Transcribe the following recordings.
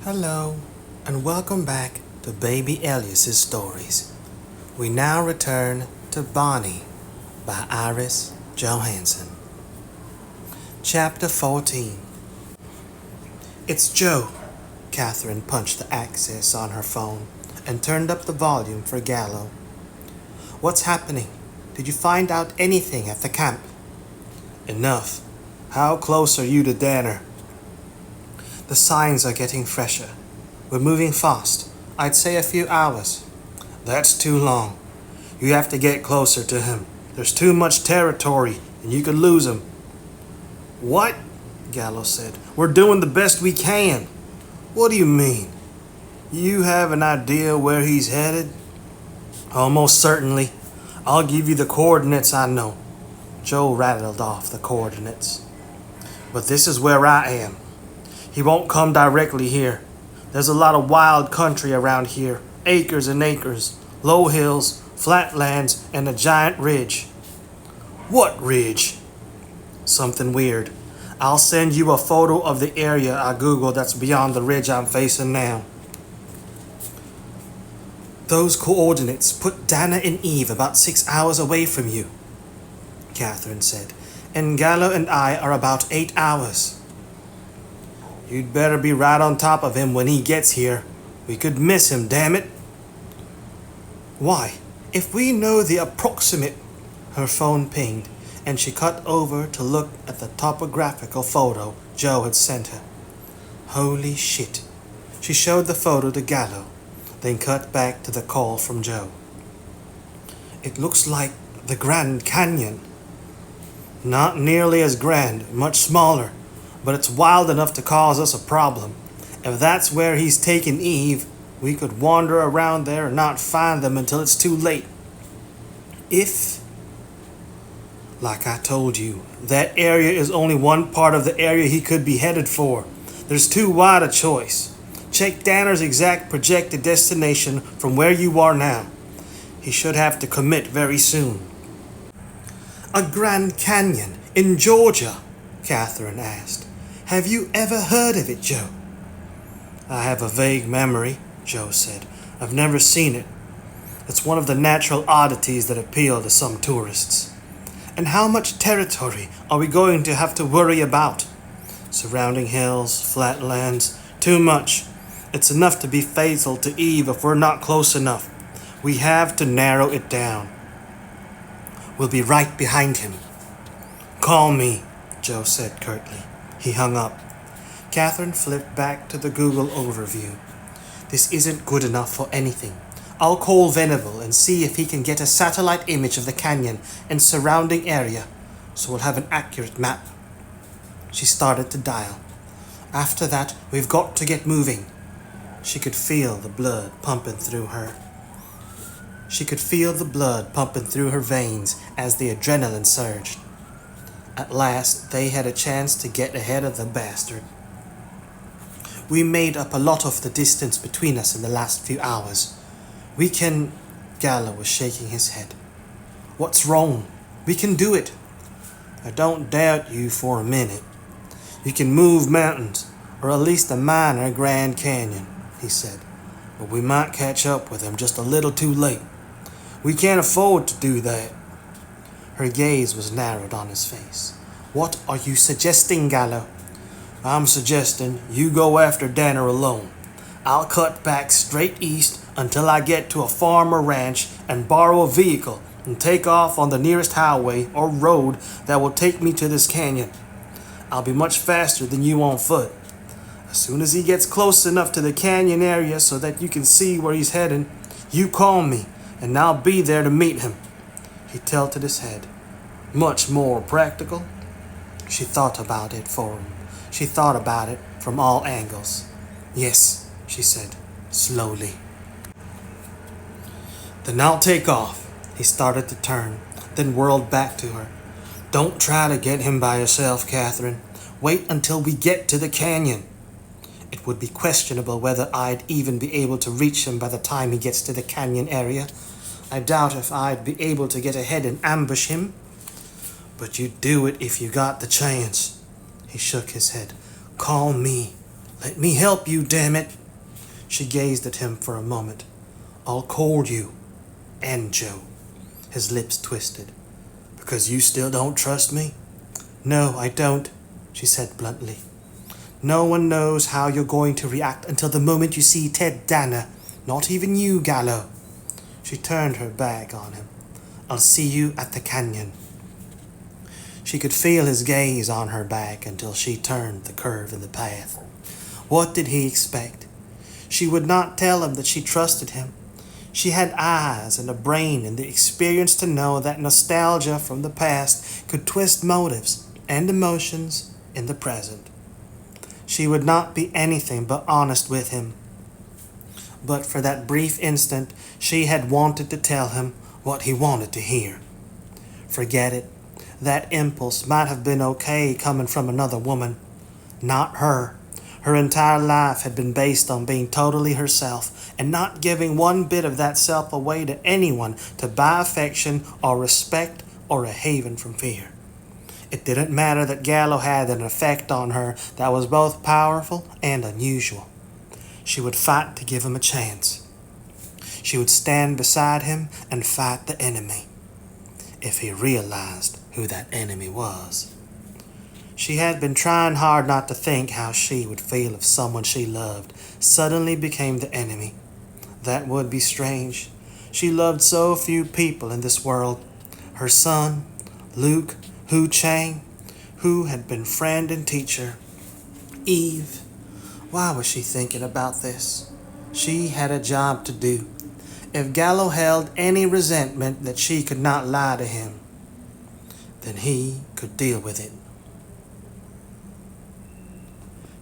Hello, and welcome back to Baby Elias's stories. We now return to Bonnie by Iris Johansen. Chapter 14. It's Joe. Catherine punched the access on her phone and turned up the volume for Gallo. What's happening? Did you find out anything at the camp? Enough. How close are you to Danner? The signs are getting fresher. We're moving fast. I'd say a few hours. That's too long. You have to get closer to him. There's too much territory, and you could lose him. What? Gallo said. We're doing the best we can. What do you mean? You have an idea where he's headed? Almost certainly. I'll give you the coordinates I know. Joe rattled off the coordinates. But this is where I am. He won't come directly here. There's a lot of wild country around here. Acres and acres. Low hills, flatlands, and a giant ridge. What ridge? Something weird. I'll send you a photo of the area I googled that's beyond the ridge I'm facing now. Those coordinates put Dana and Eve about 6 hours away from you, Catherine said. And Gallo and I are about 8 hours. You'd better be right on top of him when he gets here. We could miss him, damn it. Why? If we know the approximate... Her phone pinged, and she cut over to look at the topographical photo Joe had sent her. Holy shit. She showed the photo to Gallo, then cut back to the call from Joe. It looks like the Grand Canyon. Not nearly as grand, much smaller. But it's wild enough to cause us a problem. If that's where he's taken Eve, we could wander around there and not find them until it's too late. Like I told you, that area is only one part of the area he could be headed for. There's too wide a choice. Check Danner's exact projected destination from where you are now. He should have to commit very soon. A Grand Canyon in Georgia? Catherine asked. Have you ever heard of it, Joe? I have a vague memory, Joe said. I've never seen it. It's one of the natural oddities that appeal to some tourists. And how much territory are we going to have to worry about? Surrounding hills, flatlands, too much. It's enough to be fatal to Eve if we're not close enough. We have to narrow it down. We'll be right behind him. Call me, Joe said curtly. He hung up. Catherine flipped back to the Google overview. This isn't good enough for anything. I'll call Venable and see if he can get a satellite image of the canyon and surrounding area, so we'll have an accurate map. She started to dial. After that, we've got to get moving. She could feel the blood pumping through her. She could feel the blood pumping through her veins as the adrenaline surged. At last, they had a chance to get ahead of the bastard. We made up a lot of the distance between us in the last few hours. We can... Gallo was shaking his head. What's wrong? We can do it. I don't doubt you for a minute. You can move mountains, or at least a minor Grand Canyon, he said. But we might catch up with him just a little too late. We can't afford to do that. Her gaze was narrowed on his face. What are you suggesting, Gallo? I'm suggesting you go after Danner alone. I'll cut back straight east until I get to a farm or ranch and borrow a vehicle and take off on the nearest highway or road that will take me to this canyon. I'll be much faster than you on foot. As soon as he gets close enough to the canyon area so that you can see where he's heading, you call me and I'll be there to meet him. He tilted his head. Much more practical. She thought about it for him. She thought about it from all angles. Yes, she said, slowly. Then I'll take off. He started to turn, then whirled back to her. Don't try to get him by yourself, Catherine. Wait until we get to the canyon. It would be questionable whether I'd even be able to reach him by the time he gets to the canyon area. I doubt if I'd be able to get ahead and ambush him. But you'd do it if you got the chance. He shook his head. Call me. Let me help you, damn it. She gazed at him for a moment. I'll call you, and Joe. His lips twisted. Because you still don't trust me? No, I don't, she said bluntly. No one knows how you're going to react until the moment you see Ted Danner. Not even you, Gallo. She turned her back on him. I'll see you at the canyon. She could feel his gaze on her back until she turned the curve in the path. What did he expect? She would not tell him that she trusted him. She had eyes and a brain and the experience to know that nostalgia from the past could twist motives and emotions in the present. She would not be anything but honest with him. But for that brief instant, she had wanted to tell him what he wanted to hear. Forget it. That impulse might have been okay coming from another woman. Not her. Her entire life had been based on being totally herself and not giving one bit of that self away to anyone to buy affection or respect or a haven from fear. It didn't matter that Gallo had an effect on her that was both powerful and unusual. She would fight to give him a chance. She would stand beside him and fight the enemy, if he realized who that enemy was. She had been trying hard not to think how she would feel if someone she loved suddenly became the enemy. That would be strange. She loved so few people in this world. Her son, Luke, Hu Chang, who had been friend and teacher. Eve. Why was she thinking about this? She had a job to do. If Gallo held any resentment that she could not lie to him, then he could deal with it.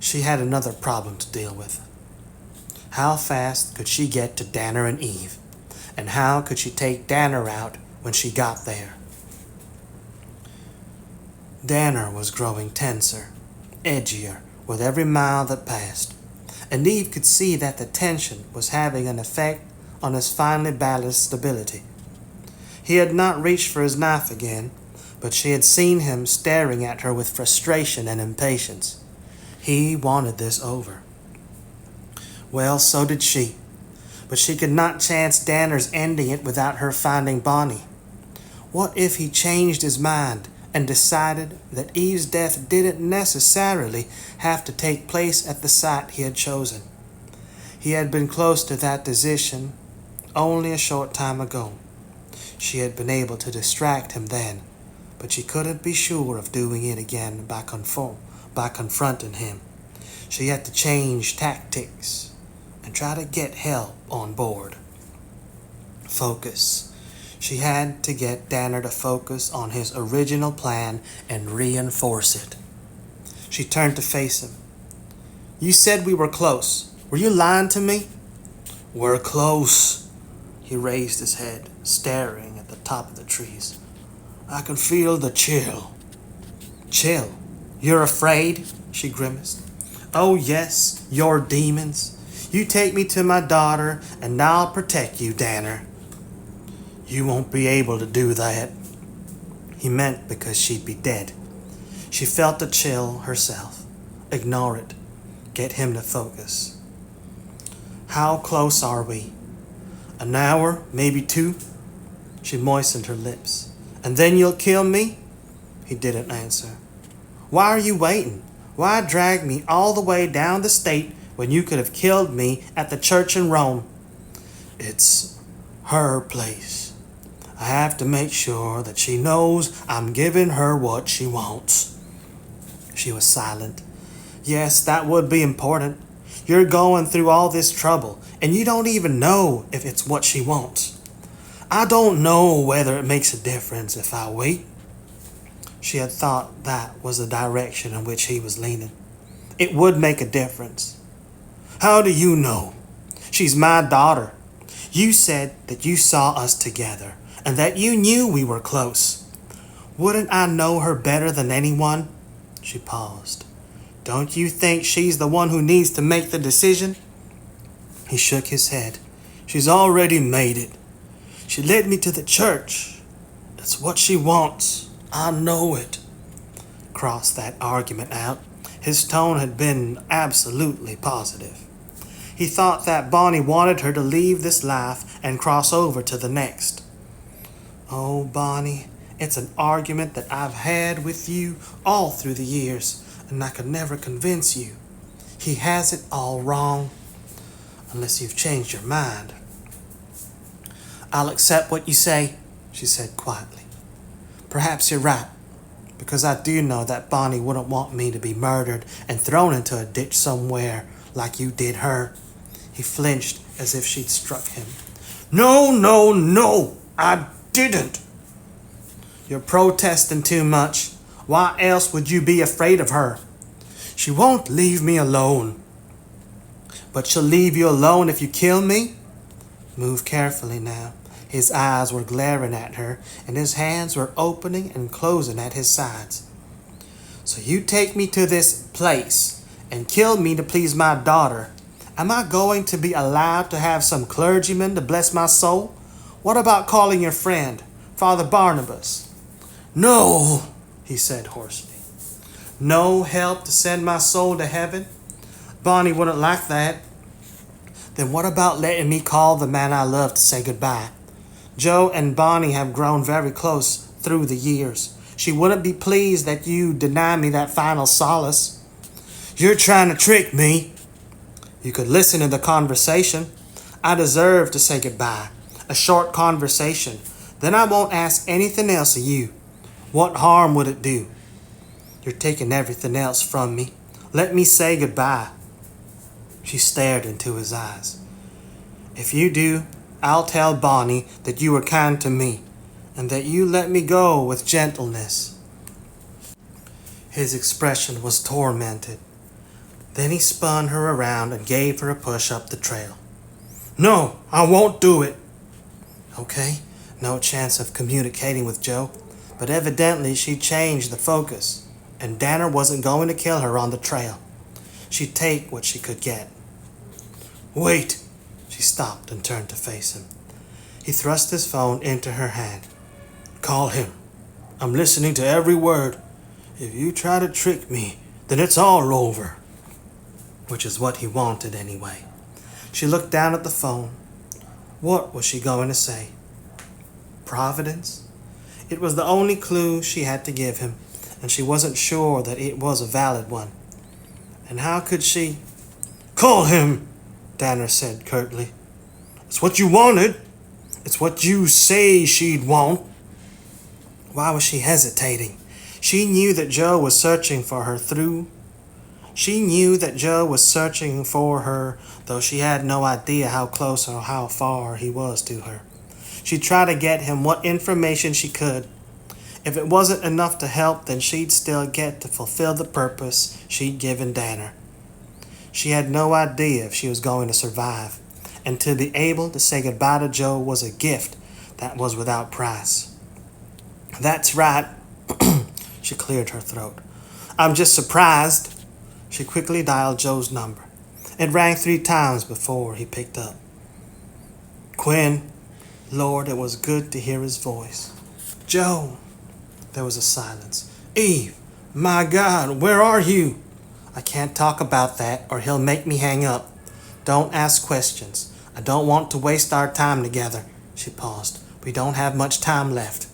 She had another problem to deal with. How fast could she get to Danner and Eve? And how could she take Danner out when she got there? Danner was growing tenser, edgier with every mile that passed, and Eve could see that the tension was having an effect on his finely balanced stability. He had not reached for his knife again, but she had seen him staring at her with frustration and impatience. He wanted this over. Well, so did she, but she could not chance Danner's ending it without her finding Bonnie. What if he changed his mind and decided that Eve's death didn't necessarily have to take place at the site he had chosen? He had been close to that decision only a short time ago. She had been able to distract him then, but she couldn't be sure of doing it again by confronting him. She had to change tactics and try to get help on board. Focus. She had to get Danner to focus on his original plan and reinforce it. She turned to face him. You said we were close. Were you lying to me? We're close. He raised his head, staring at the top of the trees. I can feel the chill. Chill? You're afraid? She grimaced. Oh yes, your demons. You take me to my daughter, and I'll protect you, Danner. You won't be able to do that. He meant because she'd be dead. She felt the chill herself. Ignore it. Get him to focus. How close are we? An hour, maybe 2? She moistened her lips. And then you'll kill me? He didn't answer. Why are you waiting? Why drag me all the way down the state when you could have killed me at the church in Rome? It's her place. I have to make sure that she knows I'm giving her what she wants. She was silent. Yes, that would be important. You're going through all this trouble, and you don't even know if it's what she wants. I don't know whether it makes a difference if I wait. She had thought that was the direction in which he was leaning. It would make a difference. How do you know? She's my daughter. You said that you saw us together and that you knew we were close. Wouldn't I know her better than anyone? She paused. Don't you think she's the one who needs to make the decision? He shook his head. She's already made it. She led me to the church. It's what she wants. I know it. Cross that argument out. His tone had been absolutely positive. He thought that Bonnie wanted her to leave this life and cross over to the next. Oh, Bonnie, it's an argument that I've had with you all through the years, and I could never convince you. He has it all wrong, unless you've changed your mind. I'll accept what you say, she said quietly. Perhaps you're right, because I do know that Bonnie wouldn't want me to be murdered and thrown into a ditch somewhere like you did her. He flinched as if she'd struck him. No, I didn't. You're protesting too much. Why else would you be afraid of her? She won't leave me alone. But she'll leave you alone if you kill me? Move carefully now. His eyes were glaring at her, and his hands were opening and closing at his sides. So you take me to this place and kill me to please my daughter. Am I going to be allowed to have some clergyman to bless my soul? What about calling your friend, Father Barnabas? No, he said hoarsely. No help to send my soul to heaven? Bonnie wouldn't like that. Then what about letting me call the man I love to say goodbye? Joe and Bonnie have grown very close through the years. She wouldn't be pleased that you deny me that final solace. You're trying to trick me. You could listen to the conversation. I deserve to say goodbye. A short conversation. Then I won't ask anything else of you. What harm would it do? You're taking everything else from me. Let me say goodbye. She stared into his eyes. If you do, I'll tell Bonnie that you were kind to me and that you let me go with gentleness. His expression was tormented. Then he spun her around and gave her a push up the trail. No, I won't do it. Okay, no chance of communicating with Joe, but evidently she changed the focus, and Danner wasn't going to kill her on the trail. She'd take what she could get. Wait! She stopped and turned to face him. He thrust his phone into her hand. Call him. I'm listening to every word. If you try to trick me, then it's all over. Which is what he wanted anyway. She looked down at the phone. What was she going to say? Providence? It was the only clue she had to give him, and she wasn't sure that it was a valid one. And how could she? Call him, Danner said curtly. It's what you wanted. It's what you say she'd want. Why was she hesitating? She knew that Joe was searching for her though she had no idea how close or how far he was to her. She'd try to get him what information she could. If it wasn't enough to help, then she'd still get to fulfill the purpose she'd given Danner. She had no idea if she was going to survive, and to be able to say goodbye to Joe was a gift that was without price. That's right. She cleared her throat. I'm just surprised. She quickly dialed Joe's number. It rang 3 times before he picked up. Quinn. Lord, it was good to hear his voice. Joe. There was a silence. Eve, my God, where are you? I can't talk about that or he'll make me hang up. Don't ask questions. I don't want to waste our time together. She paused. We don't have much time left.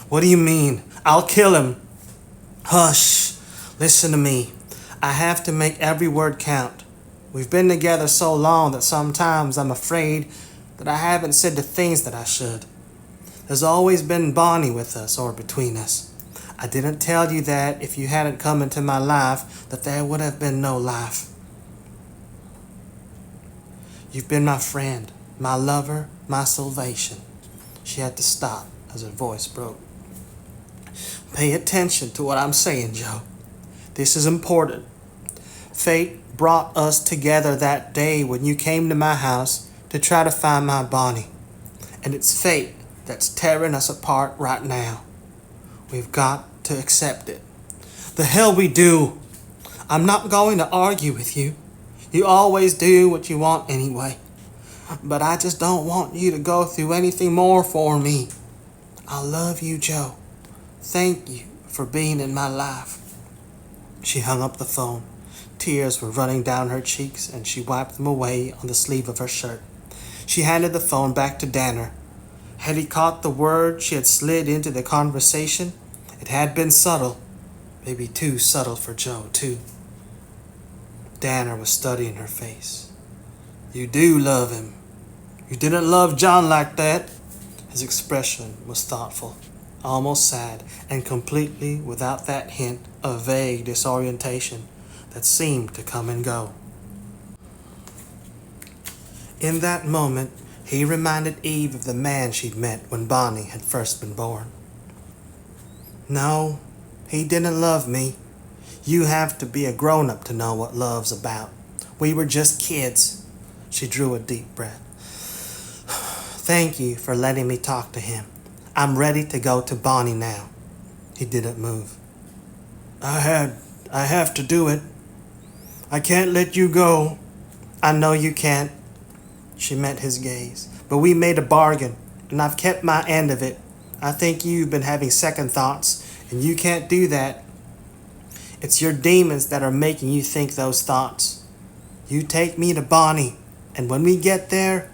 What do you mean? I'll kill him. Hush. Listen to me. I have to make every word count. We've been together so long that sometimes I'm afraid that I haven't said the things that I should. There's always been Bonnie with us or between us. I didn't tell you that if you hadn't come into my life, that there would have been no life. You've been my friend, my lover, my salvation. She had to stop as her voice broke. Pay attention to what I'm saying, Joe. This is important. Fate brought us together that day when you came to my house to try to find my Bonnie. And it's fate that's tearing us apart right now. We've got to accept it. The hell we do. I'm not going to argue with you. You always do what you want anyway. But I just don't want you to go through anything more for me. I love you, Joe. Thank you for being in my life. She hung up the phone. Tears were running down her cheeks, and she wiped them away on the sleeve of her shirt. She handed the phone back to Danner. Had he caught the word she had slid into the conversation? It had been subtle. Maybe too subtle for Joe, too. Danner was studying her face. You do love him. You didn't love John like that. His expression was thoughtful, almost sad, and completely without that hint of vague disorientation that seemed to come and go. In that moment, he reminded Eve of the man she'd met when Bonnie had first been born. No, he didn't love me. You have to be a grown-up to know what love's about. We were just kids. She drew a deep breath. Thank you for letting me talk to him. I'm ready to go to Bonnie now. He didn't move. I have to do it. I can't let you go. I know you can't. She met his gaze. But we made a bargain, and I've kept my end of it. I think you've been having second thoughts, and you can't do that. It's your demons that are making you think those thoughts. You take me to Bonnie, and when we get there,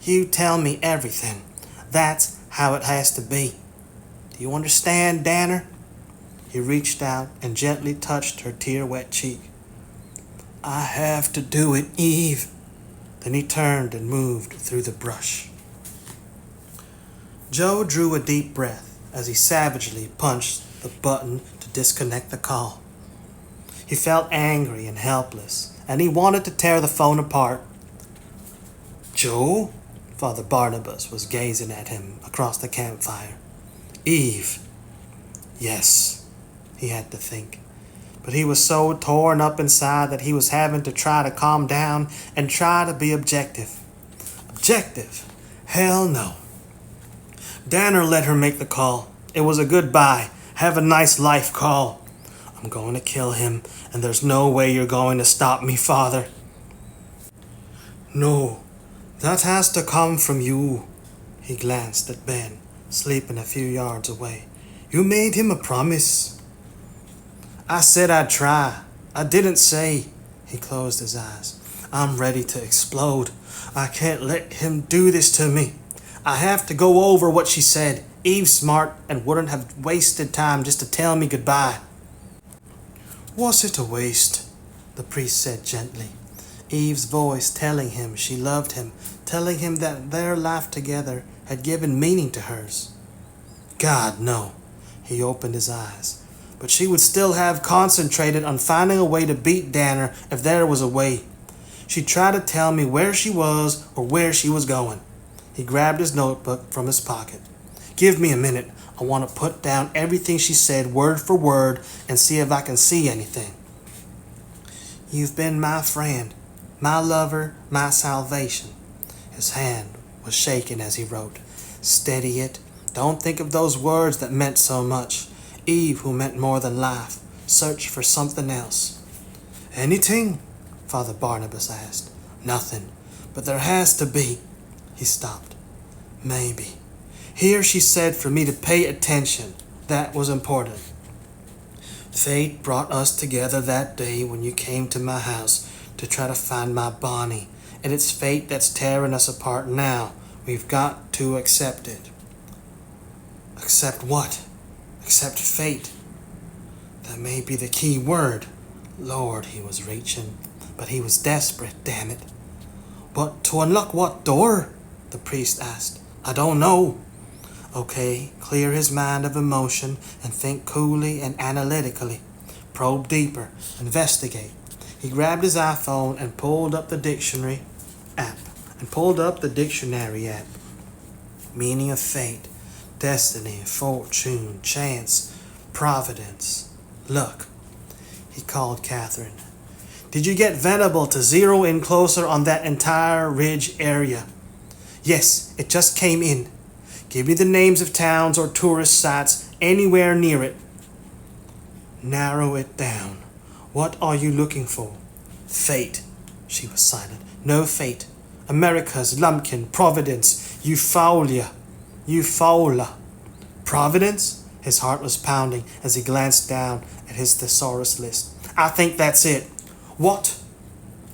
you tell me everything. That's how it has to be. Do you understand, Danner? He reached out and gently touched her tear-wet cheek. I have to do it, Eve. Then he turned and moved through the brush. Joe drew a deep breath as he savagely punched the button to disconnect the call. He felt angry and helpless, and he wanted to tear the phone apart. Joe? Father Barnabas was gazing at him across the campfire. Eve. Yes, he had to think. But he was so torn up inside that he was having to try to calm down and try to be objective. Objective? Hell no. Danner let her make the call. It was a goodbye, have a nice life call. I'm going to kill him, and there's no way you're going to stop me, Father. No, that has to come from you. He glanced at Ben, sleeping a few yards away. You made him a promise. I said I'd try. I didn't say. He closed his eyes. I'm ready to explode. I can't let him do this to me. I have to go over what she said. Eve's smart and wouldn't have wasted time just to tell me goodbye. Was it a waste? The priest said gently. Eve's voice telling him she loved him, telling him that their life together had given meaning to hers. God, no. He opened his eyes. But she would still have concentrated on finding a way to beat Danner if there was a way. She tried to tell me where she was or where she was going. He grabbed his notebook from his pocket. Give me a minute. I want to put down everything she said word for word and see if I can see anything. You've been my friend, my lover, my salvation. His hand was shaking as he wrote. Steady it. Don't think of those words that meant so much. Eve, who meant more than life. Search for something else. Anything? Father Barnabas asked. Nothing. But there has to be. He stopped. Maybe. Here she said for me to pay attention. That was important. Fate brought us together that day when you came to my house to try to find my Bonnie. And it's fate that's tearing us apart now. We've got to accept it. Accept what? Accept fate. That may be the key word. Lord, he was reaching. But he was desperate, damn it. But to unlock what door? The priest asked. I don't know. Okay, clear his mind of emotion and think coolly and analytically. Probe deeper. Investigate. He grabbed his iPhone and pulled up the dictionary app. Meaning of fate. Destiny, fortune, chance, providence, luck. He called Catherine. Did you get Venable to zero in closer on that entire ridge area? Yes, it just came in. Give me the names of towns or tourist sites anywhere near it. Narrow it down. What are you looking for? Fate. She was silent. No fate. America's Lumpkin, Providence, Eupholia. Providence? His heart was pounding as he glanced down at his thesaurus list. I think that's it. What?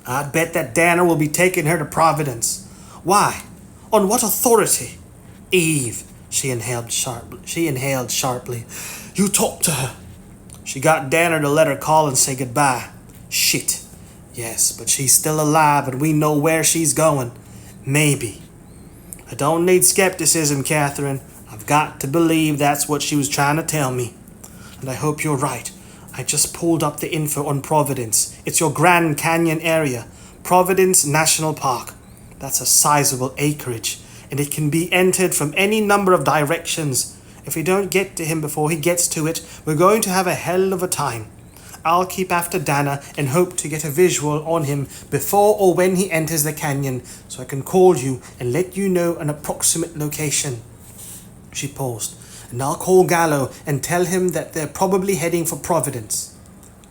I'd bet that Danner will be taking her to Providence. Why? On what authority? Eve, she inhaled sharply. You talked to her. She got Danner to let her call and say goodbye. Shit. Yes, but she's still alive and we know where she's going. Maybe. I don't need skepticism, Catherine. I've got to believe that's what she was trying to tell me. And I hope you're right. I just pulled up the info on Providence. It's your Grand Canyon area. Providence National Park. That's a sizable acreage, and it can be entered from any number of directions. If we don't get to him before he gets to it, we're going to have a hell of a time. I'll keep after Danner and hope to get a visual on him before or when he enters the canyon, so I can call you and let you know an approximate location. She paused. And I'll call Gallo and tell him that they're probably heading for Providence.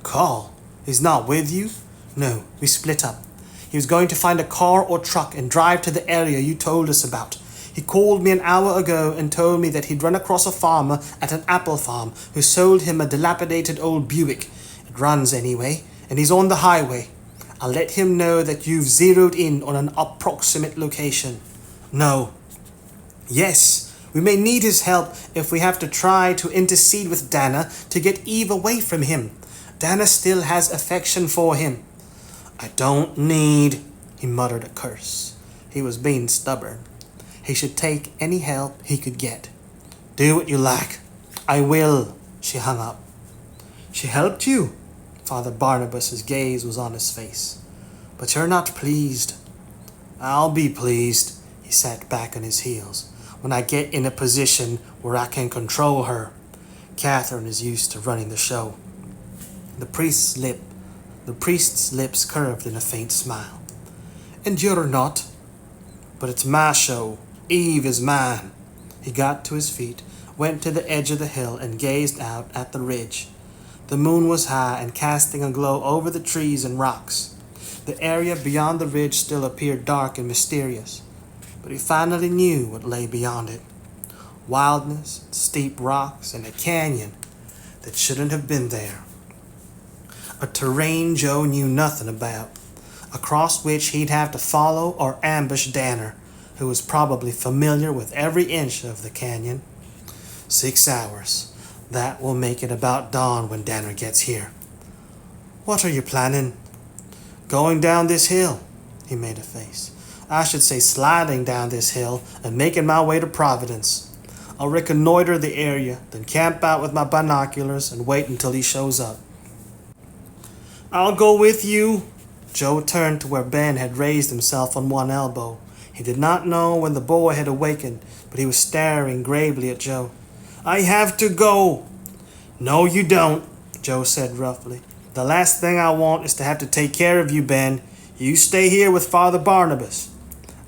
Carl? He's not with you? No, we split up. He was going to find a car or truck and drive to the area you told us about. He called me an hour ago and told me that he'd run across a farmer at an apple farm who sold him a dilapidated old Buick. It runs anyway, and he's on the highway. I'll let him know that you've zeroed in on an approximate location. No. Yes. We may need his help if we have to try to intercede with Danner to get Eve away from him. Danner still has affection for him. I don't need, he muttered a curse. He was being stubborn. He should take any help he could get. Do what you like. I will, she hung up. She helped you? Father Barnabas's gaze was on his face. But you're not pleased. I'll be pleased, he sat back on his heels. When I get in a position where I can control her. Catherine is used to running the show. The priest's lips curved in a faint smile. And you're not. But it's my show. Eve is mine. He got to his feet, went to the edge of the hill, and gazed out at the ridge. The moon was high and casting a glow over the trees and rocks. The area beyond the ridge still appeared dark and mysterious. But he finally knew what lay beyond it. Wildness, steep rocks, and a canyon that shouldn't have been there. A terrain Joe knew nothing about, across which he'd have to follow or ambush Danner, who was probably familiar with every inch of the canyon. 6 hours. That will make it about dawn when Danner gets here. What are you planning? Going down this hill, he made a face. I should say sliding down this hill and making my way to Providence. I'll reconnoiter the area, then camp out with my binoculars and wait until he shows up. I'll go with you. Joe turned to where Ben had raised himself on one elbow. He did not know when the boy had awakened, but he was staring gravely at Joe. I have to go. No, you don't, Joe said roughly. The last thing I want is to have to take care of you, Ben. You stay here with Father Barnabas.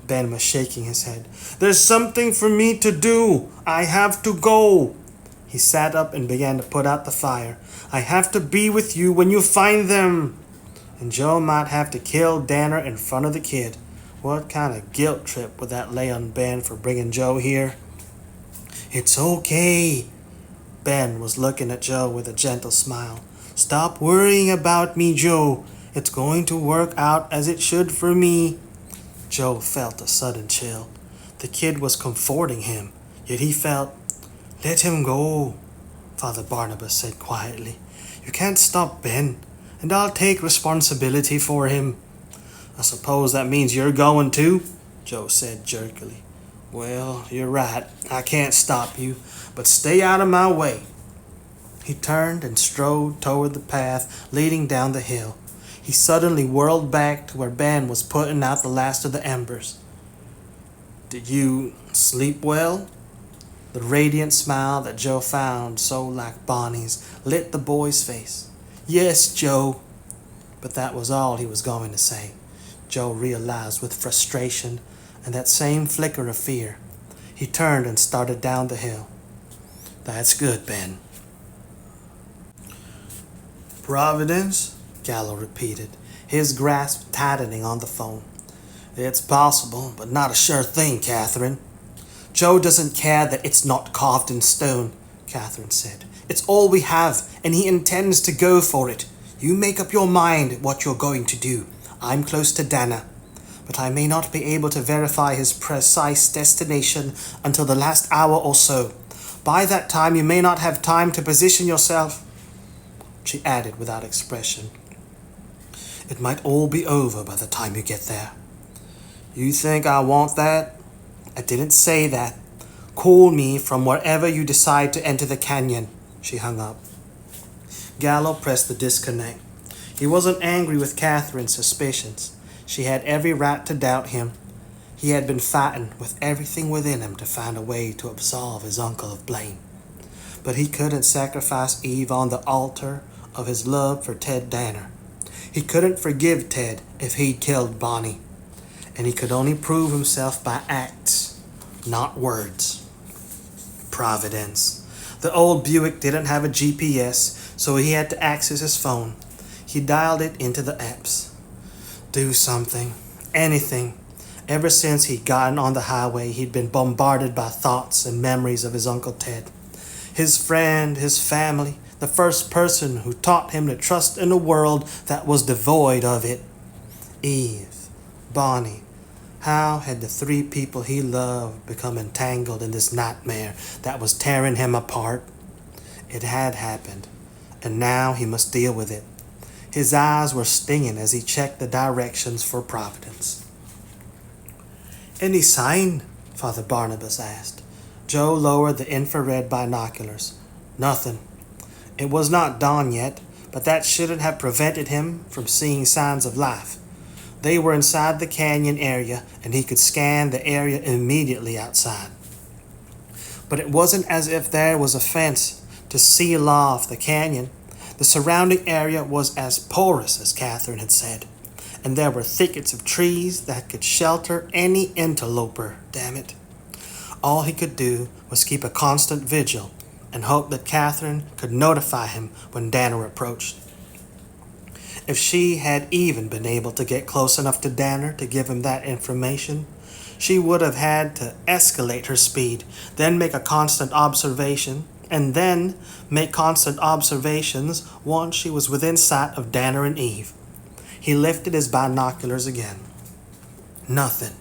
Ben was shaking his head. There's something for me to do. I have to go. He sat up and began to put out the fire. I have to be with you when you find them. And Joe might have to kill Danner in front of the kid. What kind of guilt trip would that lay on Ben for bringing Joe here? It's okay. Ben was looking at Joe with a gentle smile. Stop worrying about me, Joe. It's going to work out as it should for me. Joe felt a sudden chill. The kid was comforting him, yet he felt, let him go, Father Barnabas said quietly. You can't stop Ben, and I'll take responsibility for him. I suppose that means you're going too, Joe said jerkily. Well, you're right. I can't stop you, but stay out of my way. He turned and strode toward the path leading down the hill. He suddenly whirled back to where Ben was putting out the last of the embers. Did you sleep well? The radiant smile that Joe found so like Bonnie's lit the boy's face. Yes, Joe. But that was all he was going to say. Joe realized with frustration and that same flicker of fear. He turned and started down the hill. That's good, Ben. Providence? Gallo repeated, his grasp tightening on the phone. It's possible, but not a sure thing, Catherine. Joe doesn't care that it's not carved in stone, Catherine said. It's all we have, and he intends to go for it. You make up your mind what you're going to do. I'm close to Dana, but I may not be able to verify his precise destination until the last hour or so. By that time, you may not have time to position yourself," she added without expression. "It might all be over by the time you get there." "You think I want that?" "I didn't say that. Call me from wherever you decide to enter the canyon." She hung up. Gallo pressed the disconnect. He wasn't angry with Catherine's suspicions. She had every right to doubt him. He had been fighting with everything within him to find a way to absolve his uncle of blame. But he couldn't sacrifice Eve on the altar of his love for Ted Danner. He couldn't forgive Ted if he'd killed Bonnie. And he could only prove himself by acts, not words. Providence. The old Buick didn't have a GPS, so he had to access his phone. He dialed it into the apps. Do something. Anything. Ever since he'd gotten on the highway, he'd been bombarded by thoughts and memories of his Uncle Ted. His friend, his family, the first person who taught him to trust in a world that was devoid of it. Eve, Bonnie. How had the three people he loved become entangled in this nightmare that was tearing him apart? It had happened, and now he must deal with it. His eyes were stinging as he checked the directions for Providence. "Any sign?" Father Barnabas asked. Joe lowered the infrared binoculars. Nothing. It was not dawn yet, but that shouldn't have prevented him from seeing signs of life. They were inside the canyon area, and he could scan the area immediately outside. But it wasn't as if there was a fence to seal off the canyon. The surrounding area was as porous as Catherine had said, and there were thickets of trees that could shelter any interloper, damn it. All he could do was keep a constant vigil and hope that Catherine could notify him when Danner approached. If she had even been able to get close enough to Danner to give him that information, she would have had to escalate her speed, then make a constant observation, and then make constant observations once she was within sight of Danner and Eve. He lifted his binoculars again. Nothing.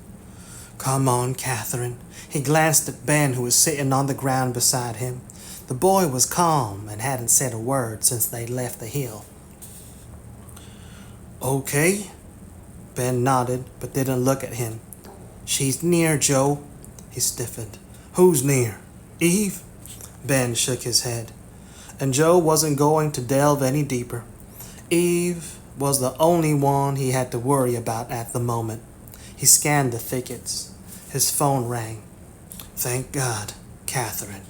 Come on, Catherine. He glanced at Ben, who was sitting on the ground beside him. The boy was calm and hadn't said a word since they left the hill. "Okay." Ben nodded, but didn't look at him. "She's near, Joe." He stiffened. "Who's near? Eve?" Ben shook his head. And Joe wasn't going to delve any deeper. Eve was the only one he had to worry about at the moment. He scanned the thickets. His phone rang. "Thank God, Catherine."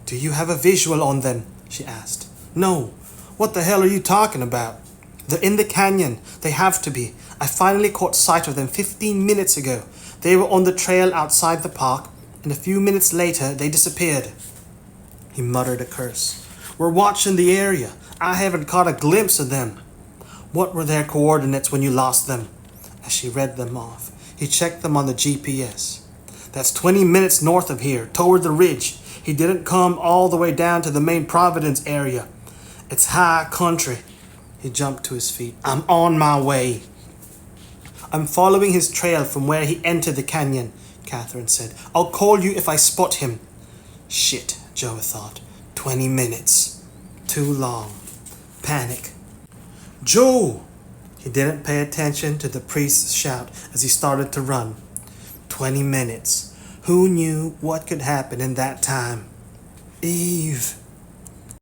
"Do you have a visual on them?" she asked. "No. What the hell are you talking about?" "They're in the canyon. They have to be. I finally caught sight of them 15 minutes ago. They were on the trail outside the park, and a few minutes later they disappeared." He muttered a curse. "We're watching the area. I haven't caught a glimpse of them." "What were their coordinates when you lost them?" As she read them off, he checked them on the GPS. "That's 20 minutes north of here, toward the ridge. He didn't come all the way down to the main Providence area. It's high country." He jumped to his feet. "I'm on my way." "I'm following his trail from where he entered the canyon," Catherine said. "I'll call you if I spot him." Shit, Joe thought. 20 minutes. Too long. Panic. "Joe!" He didn't pay attention to the priest's shout as he started to run. 20 minutes. Who knew what could happen in that time? "Eve!"